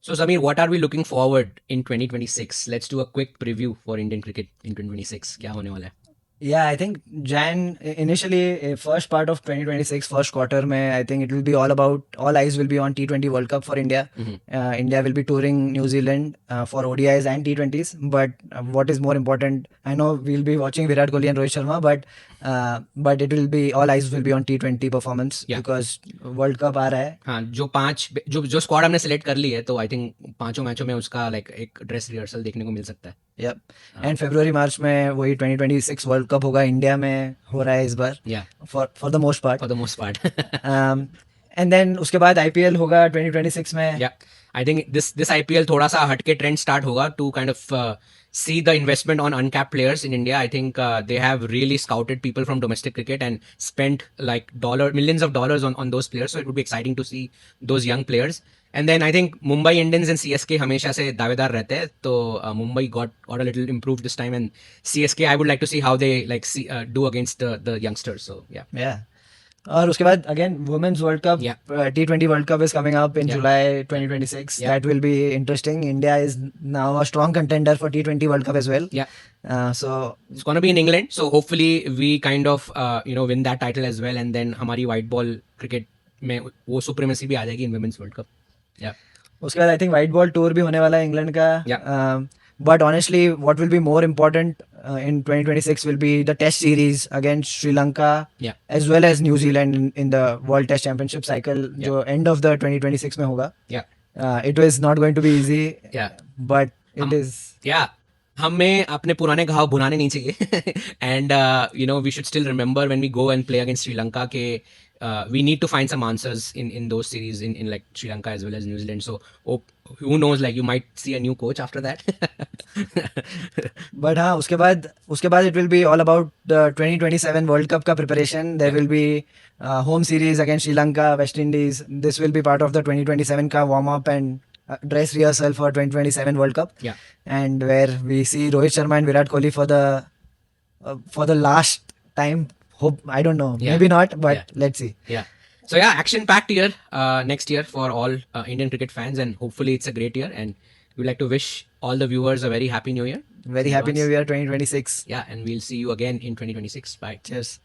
So Samir, what are we looking forward in 2026? Let's do a quick preview for Indian cricket in 2026. क्या होने वाला है? Yeah, I think initially, first part of 2026, first quarter, mein, I think it will be all about, all eyes will be on T20 World Cup for India. India will be touring New Zealand for ODIs and T20s. But what is more important, I know we'll be watching Virat Kohli and Rohit Sharma, but it will be, all eyes will be on T20 performance because World Cup आ रहा है. हाँ, जो squad हमने select कर ली है, तो I think 5 मैचों में उसका लाइक एक ड्रेस रिहर्सल देखने को मिल सकता है. Yep. एंड फरवरी मार्च में वही 2026 वर्ल्ड कप होगा, इंडिया में हो रहा है इस बार for the most part. For the most part. And then उसके बाद आईपीएल होगा 2026 में. I think this IPL थोड़ा सा हटके ट्रेंड स्टार्ट होगा to kind of see the investment on uncapped players in India. I think they have really scouted people from domestic cricket and spent like millions of dollars on those players. So it would be exciting to see those young players. And then I think Mumbai Indians and CSK हमेशा से दावेदार रहते हैं. तो Mumbai got a little improved this time, and CSK I would like to see how they like do against the youngsters. So yeah. और उसके बाद again Women's World Cup, T20 World Cup is coming up in July 2026. That will be interesting. India is now a strong contender for T20 World Cup as well. So it's going to be in England. So hopefully we kind of win that title as well, and then हमारी white ball cricket में वो supremacy भी आ जाएगी in Women's World Cup. उसके बाद I think white ball tour भी होने वाला है इंग्लैंड का. But honestly, what will be more important in 2026 will be the test series against Sri Lanka as well as New Zealand in the World Test Championship cycle, जो end of the 2026 में होगा. It was not going to be easy, but it is. हमें अपने पुराने घाव भुनाने नहीं चाहिए. And we should still remember when we go and play against Sri Lanka के we need to find some answers in those series in like Sri Lanka as well as New Zealand. So who knows, like you might see a new coach after that. But हाँ, उसके बाद it will be all about the 2027 World Cup का preparation. There will be home series against Sri Lanka, West Indies. This will be part of the 2027 का warm up and dress rehearsal for 2027 World Cup. And where we see Rohit Sharma and Virat Kohli for the last time. Hope, I don't know, maybe not, but let's see. So action packed year next year for all Indian cricket fans, and hopefully it's a great year, and we'd like to wish all the viewers a very happy new year. Very happy new year 2026. And we'll see you again in 2026. Bye. Cheers.